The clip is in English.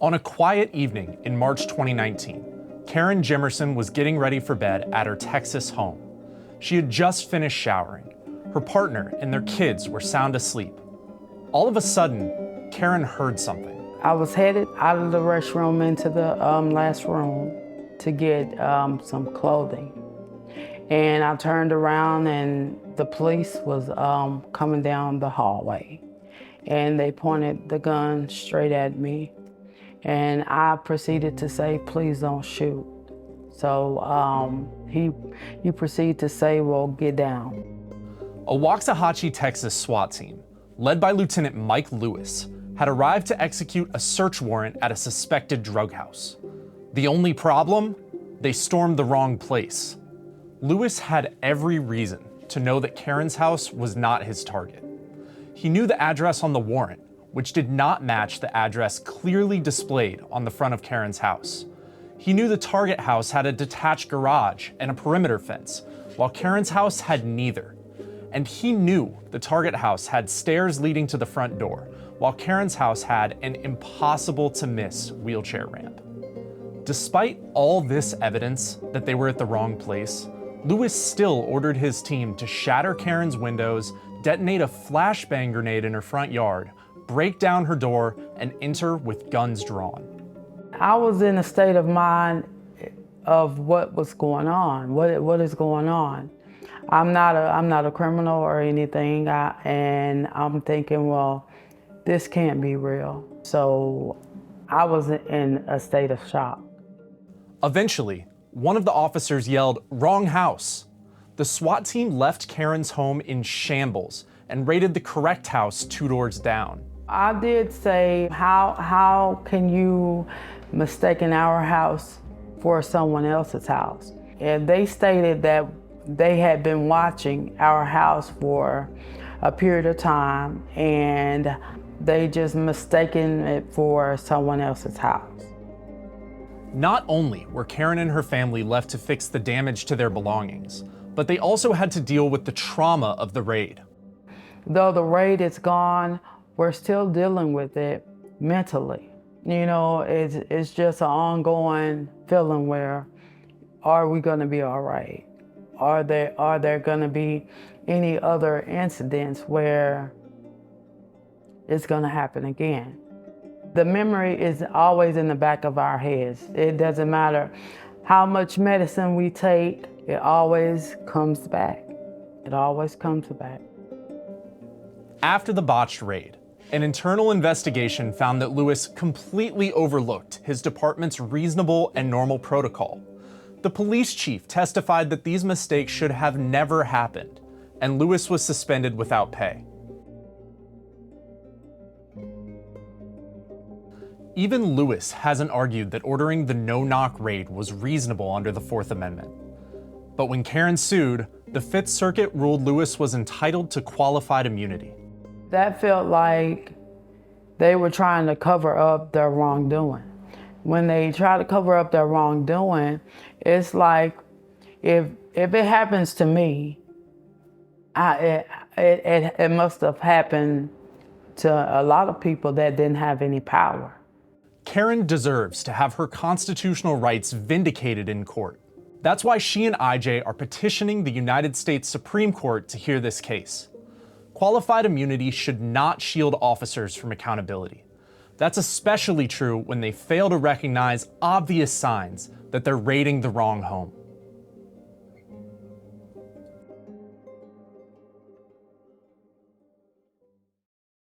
On a quiet evening in March 2019, Karen Jimerson was getting ready for bed at her Texas home. She had just finished showering. Her partner and their kids were sound asleep. All of a sudden, Karen heard something. I was headed out of the restroom into the last room to get some clothing. And I turned around and the police was coming down the hallway. And they pointed the gun straight at me. And I proceeded to say, please don't shoot. So he proceeded to say, well, get down. A Waxahachie, Texas SWAT team, led by Lieutenant Mike Lewis, had arrived to execute a search warrant at a suspected drug house. The only problem? They stormed the wrong place. Lewis had every reason to know that Karen's house was not his target. He knew the address on the warrant, which did not match the address clearly displayed on the front of Karen's house. He knew the target house had a detached garage and a perimeter fence, while Karen's house had neither. And he knew the target house had stairs leading to the front door, while Karen's house had an impossible-to-miss wheelchair ramp. Despite all this evidence that they were at the wrong place, Lewis still ordered his team to shatter Karen's windows, detonate a flashbang grenade in her front yard, break down her door, and enter with guns drawn. I was in a state of mind of what was going on, what is going on. I'm not a criminal or anything, and I'm thinking, well, this can't be real. So I was in a state of shock. Eventually, one of the officers yelled, "Wrong house." The SWAT team left Karen's home in shambles and raided the correct house 2 doors down. I did say, how can you mistaken our house for someone else's house? And they stated that they had been watching our house for a period of time and they just mistaken it for someone else's house. Not only were Karen and her family left to fix the damage to their belongings, but they also had to deal with the trauma of the raid. Though the raid is gone, we're still dealing with it mentally. You know, it's just an ongoing feeling where, are we gonna be all right? Are there gonna be any other incidents where it's gonna happen again? The memory is always in the back of our heads. It doesn't matter how much medicine we take, it always comes back. It always comes back. After the botched raid, an internal investigation found that Lewis completely overlooked his department's reasonable and normal protocol. The police chief testified that these mistakes should have never happened, and Lewis was suspended without pay. Even Lewis hasn't argued that ordering the no-knock raid was reasonable under the Fourth Amendment. But when Karen sued, the Fifth Circuit ruled Lewis was entitled to qualified immunity. That felt like they were trying to cover up their wrongdoing. When they try to cover up their wrongdoing, it's like, if it happens to me, it must have happened to a lot of people that didn't have any power. Karen deserves to have her constitutional rights vindicated in court. That's why she and IJ are petitioning the United States Supreme Court to hear this case. Qualified immunity should not shield officers from accountability. That's especially true when they fail to recognize obvious signs that they're raiding the wrong home.